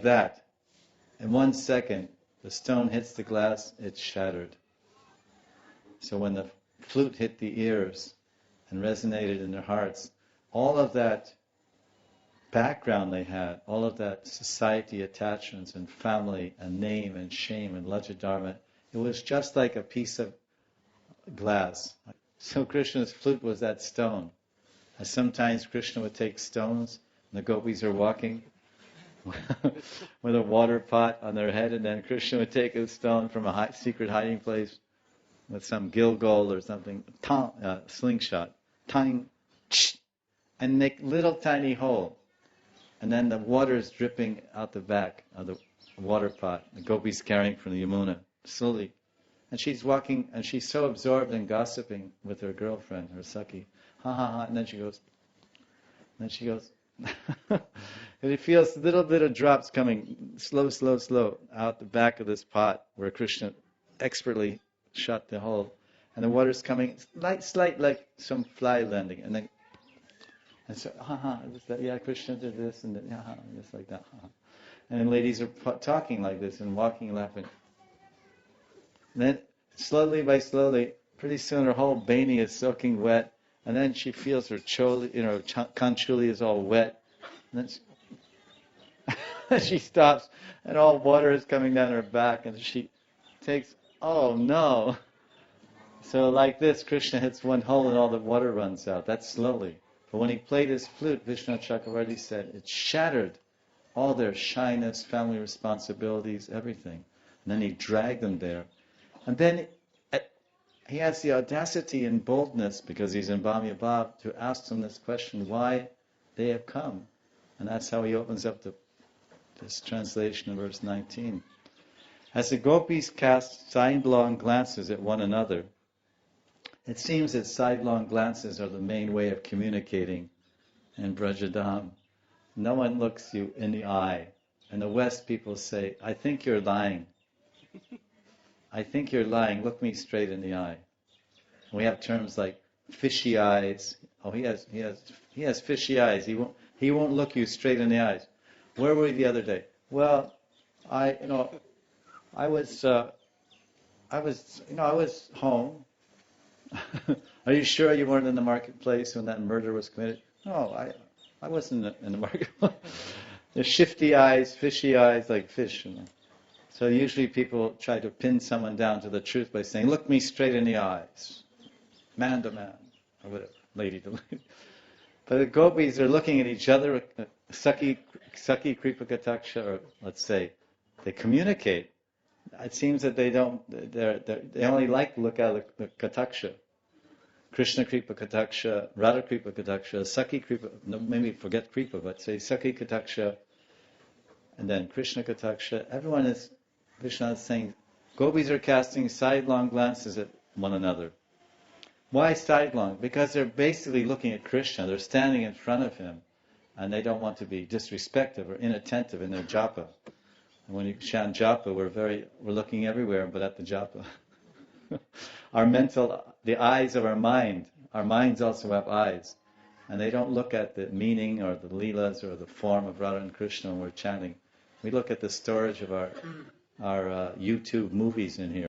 that. In 1 second, the stone hits the glass, it's shattered. So when the flute hit the ears and resonated in their hearts, all of that background they had, all of that society attachments and family and name and shame and lajadharma, it was just like a piece of glass. So Krishna's flute was that stone. And sometimes Krishna would take stones, and the gopis are walking with a water pot on their head, and then Krishna would take a stone from a secret hiding place with some gilgul or something, slingshot, tang, and make little tiny hole. And then the water is dripping out the back of the water pot. The gopi's carrying from the Yamuna, slowly. And she's walking, and she's so absorbed in gossiping with her girlfriend, her Sakhi. Ha ha ha, and then she goes, and it feels little bit of drops coming, slow, out the back of this pot where Krishna expertly shut the hole. And the water's coming, slight, like some fly landing. And so, yeah, Krishna did this, and then, just like that. And then ladies are talking like this and walking, laughing. And then, slowly, pretty soon her whole bani is soaking wet, and then she feels her choli, kanchuli is all wet, and then she stops, and all water is coming down her back, and she takes, oh no! So like this, Krishna hits one hole and all the water runs out. That's slowly. But when he played his flute, Vishnu Chakravarti said, it shattered all their shyness, family responsibilities, everything. And then he dragged them there. And then he has the audacity and boldness, because he's in Bhamya Bhav, to ask them this question, why they have come. And that's how he opens up this translation of verse 19. As the gopis cast sidelong glances at one another, it seems that sidelong glances are the main way of communicating in Brajadam. No one looks you in the eye. In the West, people say, I think you're lying. I think you're lying. Look me straight in the eye. We have terms like fishy eyes. Oh, he has fishy eyes. He won't look you straight in the eyes. Where were you the other day? Well, I was home. Are you sure you weren't in the marketplace when that murder was committed? No, I wasn't in the marketplace. There's shifty eyes, fishy eyes, like fish. So usually people try to pin someone down to the truth by saying, look me straight in the eyes. Man to man. Or whatever, lady to lady. But the gopis are looking at each other, Sakhi Kripa Kataksha, or let's say, they communicate. It seems that they only like to look at the Kataksha. Krishna Kripa Kataksha, Radha Kripa Kataksha, Sakhi Kripa, no, maybe forget Kripa, but say Sakhi Kataksha, and then Krishna Kataksha. Everyone is, Krishna is saying, gopis are casting sidelong glances at one another. Why sidelong? Because they're basically looking at Krishna, they're standing in front of him, and they don't want to be disrespectful or inattentive in their japa. And when you chant japa, we're looking everywhere but at the japa. The eyes of our minds also have eyes, and they don't look at the meaning or the lilas or the form of Radha and Krishna when we're chanting. We look at the storage of our YouTube movies in here.